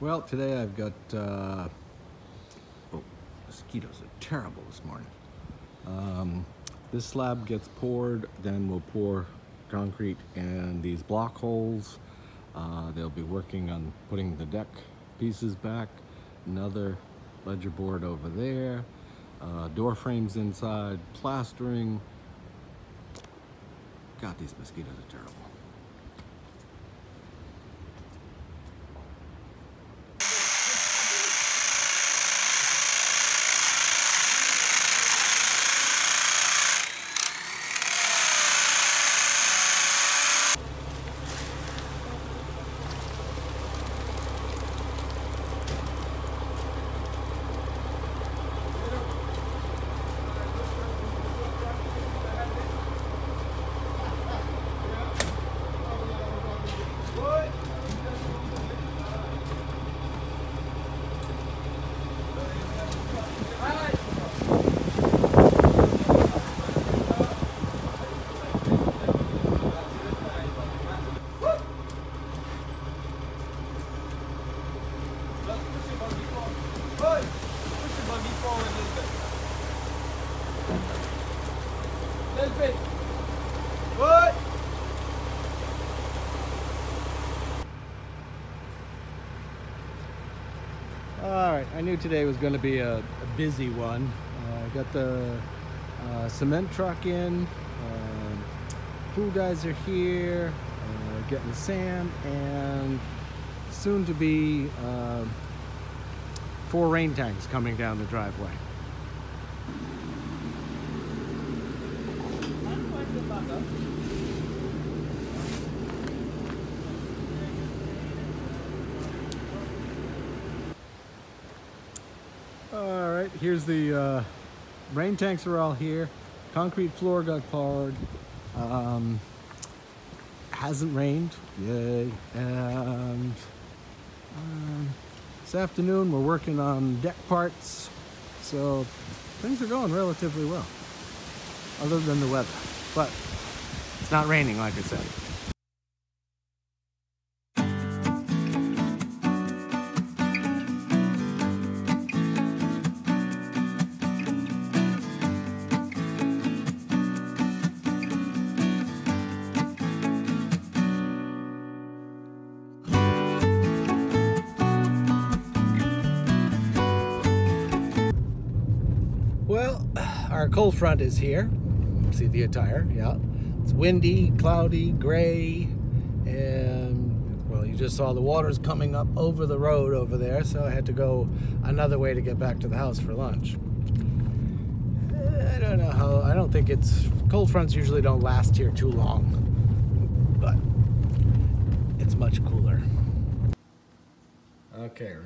Well, today I've got, mosquitoes are terrible this morning. This slab gets poured, then we'll pour concrete in these block holes. They'll be working on putting the deck pieces back, another ledger board over there, door frames inside, plastering. God, these mosquitoes are terrible. Alright, I knew today was going to be a busy one. I got the cement truck in, pool guys are here, getting sand, and soon to be 4 rain tanks coming down the driveway. Alright, here's the rain tanks are all here. Concrete floor got poured. Hasn't rained, yay. And this afternoon we're working on deck parts. So things are going relatively well, other than the weather. But it's not raining, like I said. Well, our cold front is here. See the attire, yeah. It's windy, cloudy, gray, and well, you just saw the water's coming up over the road over there, so I had to go another way to get back to the house for lunch. I don't know how, I don't think cold fronts usually don't last here too long, but it's much cooler. Okay,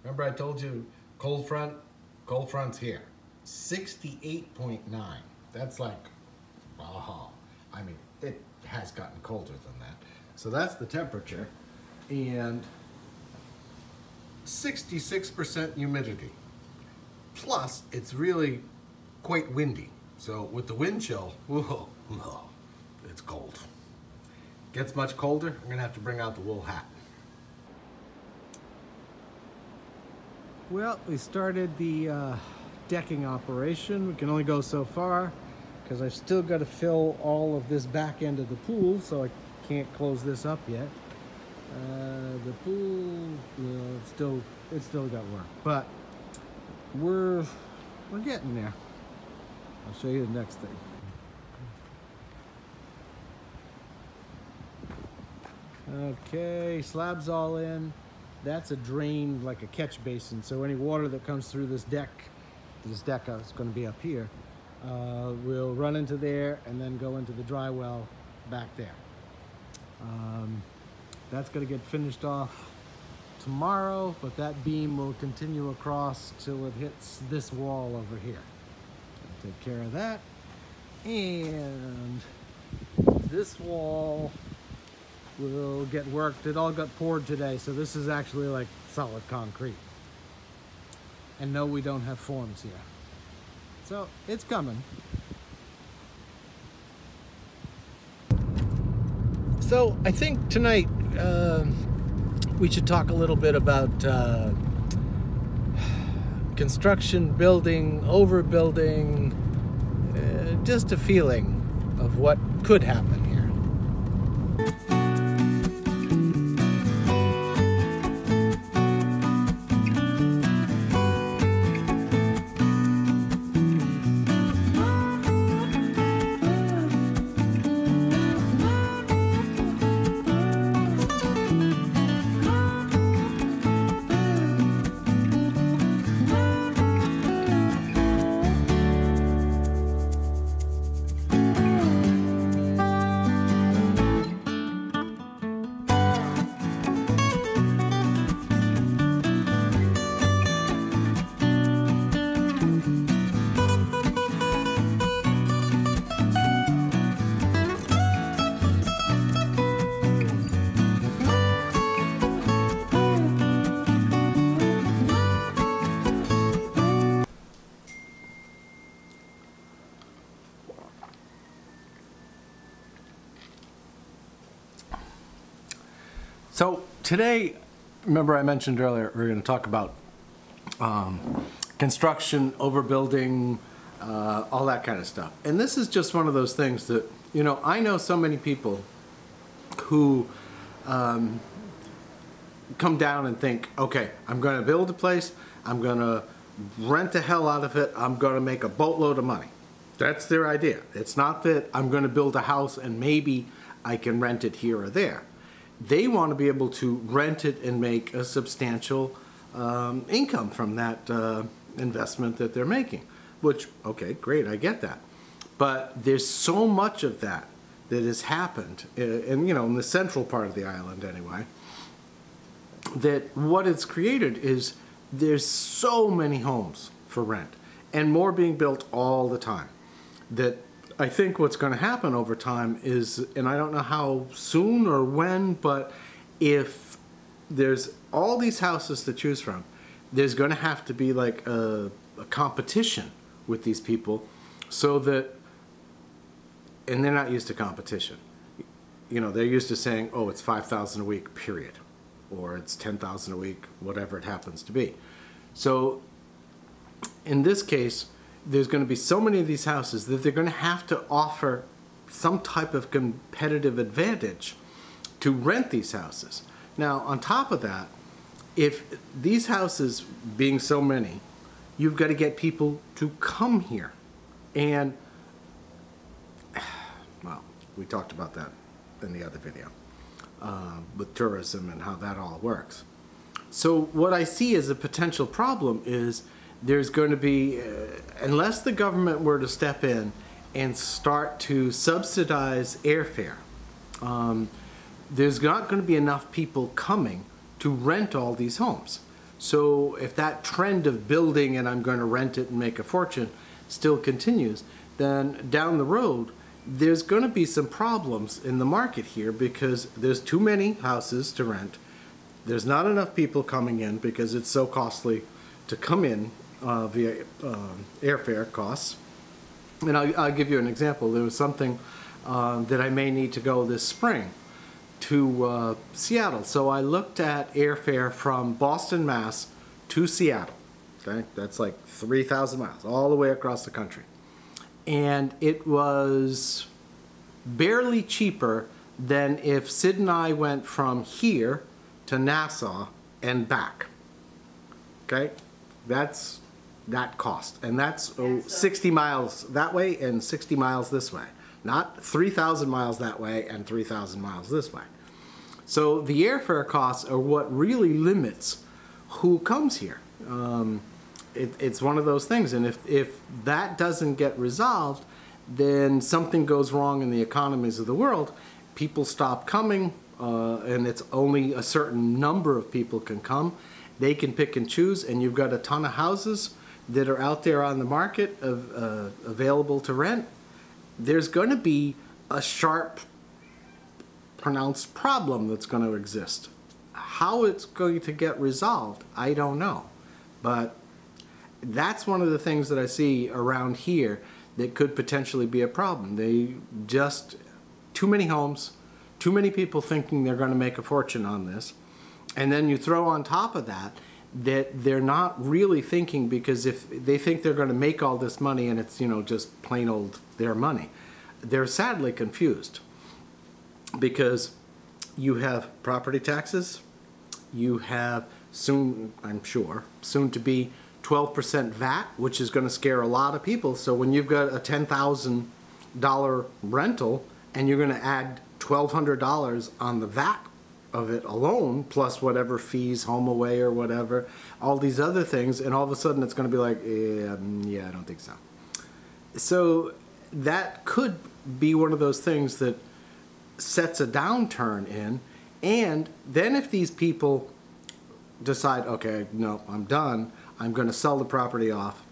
remember I told you cold front's here. 68.9. That's like, wow. I mean, it has gotten colder than that. So that's the temperature, and 66% humidity. Plus, it's really quite windy. So with the wind chill, whoa, it's cold. Gets much colder, I'm gonna have to bring out the wool hat. Well, we started the decking operation. We can only go so far because I've still got to fill all of this back end of the pool, so I can't close this up yet. The pool, you know, it's still got work, but we're getting there. I'll show you the next thing. Okay, slab's all in. That's a drain, like a catch basin, so any water that comes through this deck is going to be up here, will run into there and then go into the dry well back there. That's going to get finished off tomorrow, but that beam will continue across till it hits this wall over here. I'll take care of that. And this wall will get worked. It all got poured today, so this is actually like solid concrete. And no, we don't have forms here. So it's coming. So I think tonight we should talk a little bit about construction, building, overbuilding, just a feeling of what could happen here. So today, remember I mentioned earlier, we're going to talk about construction, overbuilding, all that kind of stuff. And this is just one of those things that, you know, I know so many people who come down and think, okay, I'm going to build a place, I'm going to rent the hell out of it, I'm going to make a boatload of money. That's their idea. It's not that I'm going to build a house and maybe I can rent it here or there. They want to be able to rent it and make a substantial income from that investment that they're making. Which, okay, great, I get that. But there's so much of that that has happened, in, you know, in the central part of the island anyway, that what it's created is there's so many homes for rent and more being built all the time, that I think what's going to happen over time is, and I don't know how soon or when, but if there's all these houses to choose from, there's going to have to be like a competition with these people, so that, and they're not used to competition. You know, they're used to saying, oh, it's 5,000 a week, period, or it's 10,000 a week, whatever it happens to be. So in this case, there's going to be so many of these houses that they're going to have to offer some type of competitive advantage to rent these houses. Now, on top of that, if these houses being so many, you've got to get people to come here. And, well, we talked about that in the other video, with tourism and how that all works. So what I see as a potential problem is there's going to be, unless the government were to step in and start to subsidize airfare, there's not going to be enough people coming to rent all these homes. So if that trend of building and I'm going to rent it and make a fortune still continues, then down the road there's going to be some problems in the market here, because there's too many houses to rent. There's not enough people coming in because it's so costly to come in via airfare costs. And I'll give you an example. There was something that I may need to go this spring to Seattle. So I looked at airfare from Boston, Mass to Seattle. Okay, that's like 3,000 miles all the way across the country. And it was barely cheaper than if Sid and I went from here to Nassau and back. Okay, that's that cost, and that's 60 miles that way and 60 miles this way, not 3,000 miles that way and 3,000 miles this way. So the airfare costs are what really limits who comes here. It's one of those things, and if that doesn't get resolved, then something goes wrong in the economies of the world. People stop coming, and it's only a certain number of people can come. They can pick and choose, and you've got a ton of houses that are out there on the market available to rent. There's going to be a sharp, pronounced problem that's going to exist. How it's going to get resolved, I don't know. But that's one of the things that I see around here that could potentially be a problem. They just, too many homes, too many people thinking they're going to make a fortune on this. And then you throw on top of that they're not really thinking, because if they think they're going to make all this money and it's, you know, just plain old their money, they're sadly confused, because you have property taxes, you have soon, I'm sure, soon to be 12% VAT, which is going to scare a lot of people. So when you've got a $10,000 rental and you're going to add $1,200 on the VAT of it alone, plus whatever fees, home away or whatever, all these other things, and all of a sudden it's going to be like, yeah, I don't think so. So that could be one of those things that sets a downturn in. And then if these people decide, okay, no, I'm done, I'm going to sell the property off,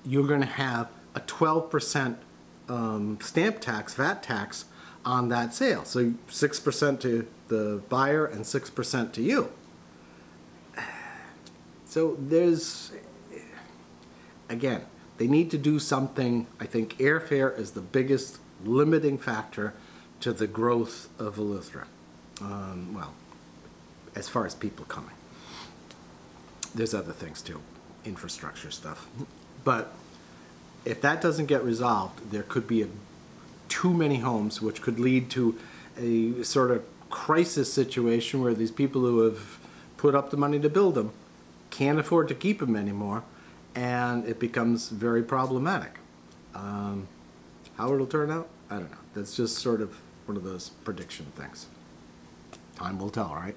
you're going to have a 12% stamp tax, VAT tax on that sale. So 6% to the buyer and 6% to you. So there's, again, they need to do something. I think airfare is the biggest limiting factor to the growth of Eleuthera. Well, as far as people coming. There's other things too, infrastructure stuff. But if that doesn't get resolved, there could be too many homes, which could lead to a sort of crisis situation where these people who have put up the money to build them can't afford to keep them anymore, and it becomes very problematic. How it'll turn out, I don't know. That's just sort of one of those prediction things. Time will tell, right?